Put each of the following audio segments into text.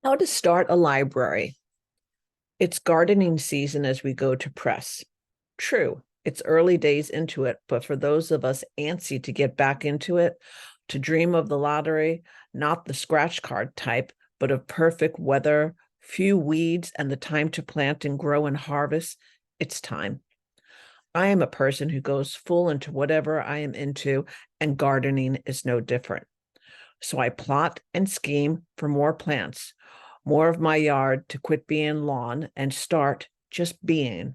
How to start a library. It's gardening season as we go to press. True, it's early days into it, but for those of us antsy to get back into it, to dream of the lottery, not the scratch card type, but of perfect weather, few weeds, and the time to plant and grow and harvest, it's time. I am a person who goes full into whatever I am into, and gardening is no different. So I plot and scheme for more plants, more of my yard to quit being lawn and start just being.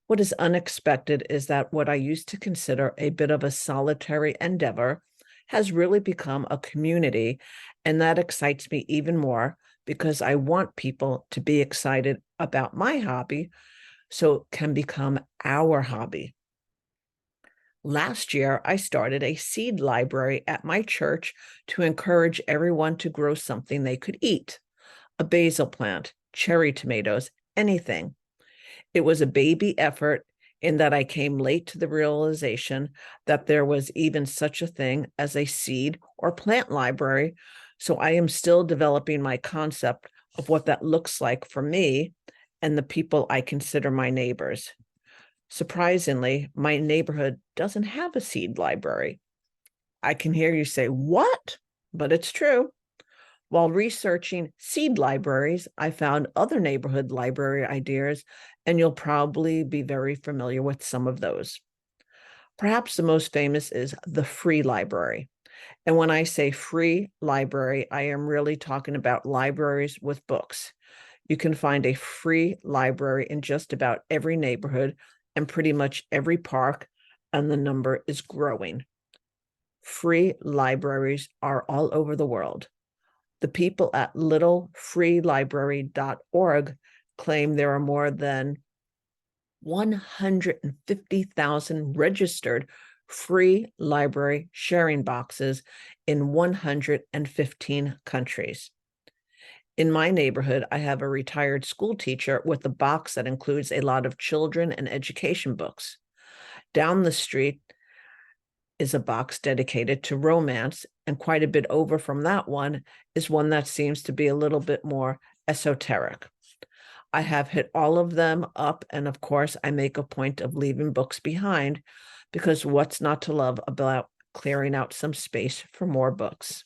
What is unexpected is that what I used to consider a bit of a solitary endeavor has really become a community, and that excites me even more because I want people to be excited about my hobby so it can become our hobby. Last year, I started a seed library at my church to encourage everyone to grow something they could eat: a basil plant, cherry tomatoes, anything. It was a baby effort in that I came late to the realization that there was even such a thing as a seed or plant library. So I am still developing my concept of what that looks like for me and the people I consider my neighbors. Surprisingly, my neighborhood doesn't have a seed library. I can hear you say, "What?" But it's true. While researching seed libraries, I found other neighborhood library ideas, and you'll probably be very familiar with some of those. Perhaps the most famous is the free library. And when I say free library, I am really talking about libraries with books. You can find a free library in just about every neighborhood and pretty much every park, and the number is growing. Free libraries are all over the world. The people at littlefreelibrary.org claim there are more than 150,000 registered free library sharing boxes in 115 countries. In my neighborhood, I have a retired school teacher with a box that includes a lot of children and education books. Down the street is a box dedicated to romance, and quite a bit over from that one is one that seems to be a little bit more esoteric. I have hit all of them up, and of course, I make a point of leaving books behind because what's not to love about clearing out some space for more books?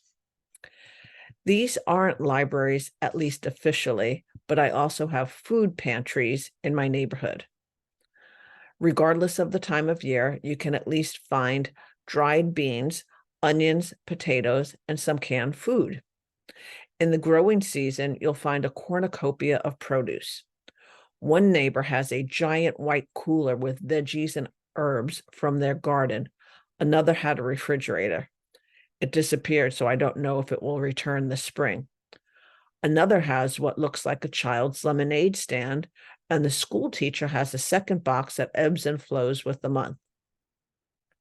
These aren't libraries, at least officially, but I also have food pantries in my neighborhood. Regardless of the time of year, you can at least find dried beans, onions, potatoes, and some canned food. In the growing season, you'll find a cornucopia of produce. One neighbor has a giant white cooler with veggies and herbs from their garden. Another had a refrigerator. It disappeared, so I don't know if it will return this spring. Another has what looks like a child's lemonade stand, and the school teacher has a second box that ebbs and flows with the month.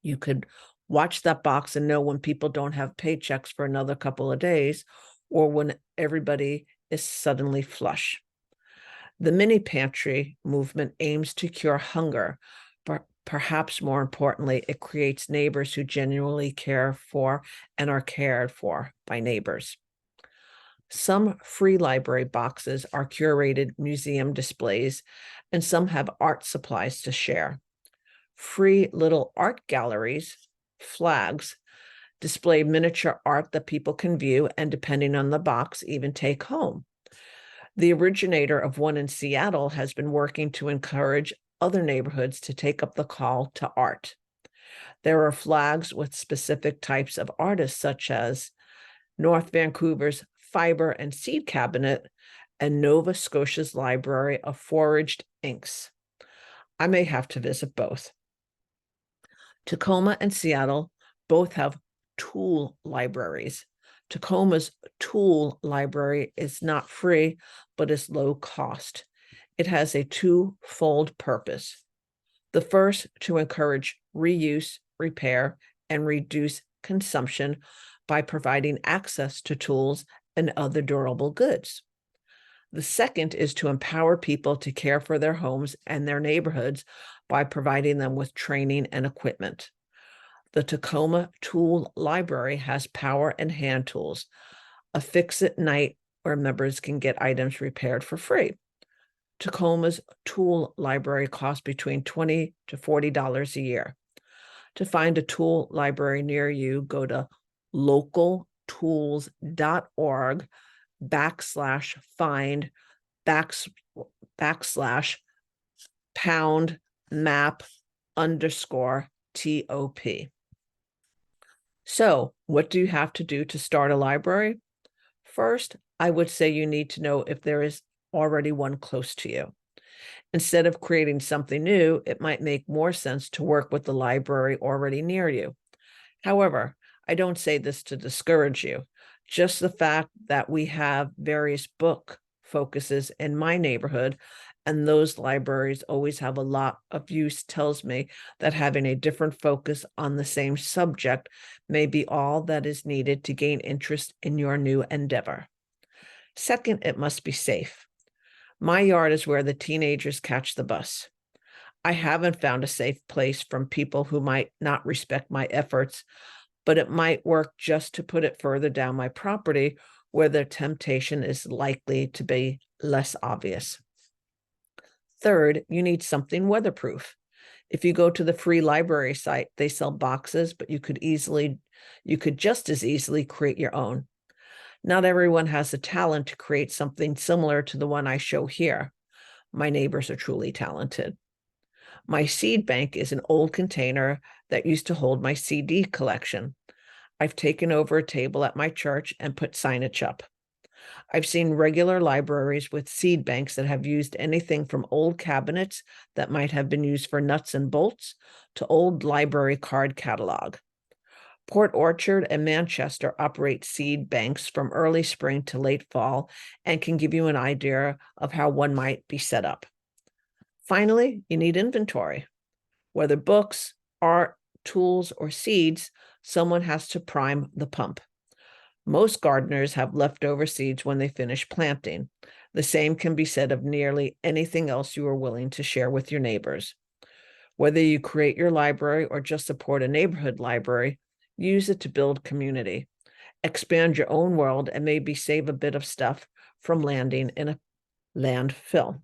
You could watch that box and know when people don't have paychecks for another couple of days or when everybody is suddenly flush. The mini pantry movement aims to cure hunger, but perhaps more importantly, it creates neighbors who genuinely care for and are cared for by neighbors. Some free library boxes are curated museum displays, and some have art supplies to share. Free little art galleries, flags, display miniature art that people can view and, depending on the box, even take home. The originator of one in Seattle has been working to encourage other neighborhoods to take up the call to art. There are flags with specific types of artists, such as North Vancouver's Fiber and Seed Cabinet and Nova Scotia's Library of Foraged Inks. I may have to visit both. Tacoma and Seattle both have tool libraries. Tacoma's tool library is not free, but is low cost. It has a twofold purpose. The first, to encourage reuse, repair, and reduce consumption by providing access to tools and other durable goods. The second is to empower people to care for their homes and their neighborhoods by providing them with training and equipment. The Tacoma Tool Library has power and hand tools, a fix-it night where members can get items repaired for free. Tacoma's tool library costs between $20 to $40 a year. To find a tool library near you, go to localtools.org/find /pound map_TOP. So, what do you have to do to start a library? First, I would say you need to know if there is already one close to you. Instead of creating something new, it might make more sense to work with the library already near you. However, I don't say this to discourage you. Just the fact that we have various book focuses in my neighborhood, and those libraries always have a lot of use, tells me that having a different focus on the same subject may be all that is needed to gain interest in your new endeavor. Second, it must be safe. My yard is where the teenagers catch the bus. I haven't found a safe place from people who might not respect my efforts, but it might work just to put it further down my property where the temptation is likely to be less obvious. Third, you need something weatherproof. If you go to the free library site, they sell boxes, but you could just as easily create your own. Not everyone has the talent to create something similar to the one I show here. My neighbors are truly talented. My seed bank is an old container that used to hold my CD collection. I've taken over a table at my church and put signage up. I've seen regular libraries with seed banks that have used anything from old cabinets that might have been used for nuts and bolts to old library card catalog. Port Orchard and Manchester operate seed banks from early spring to late fall and can give you an idea of how one might be set up. Finally, you need inventory. Whether books, art, tools, or seeds, someone has to prime the pump. Most gardeners have leftover seeds when they finish planting. The same can be said of nearly anything else you are willing to share with your neighbors. Whether you create your library or just support a neighborhood library, use it to build community, expand your own world, and maybe save a bit of stuff from landing in a landfill.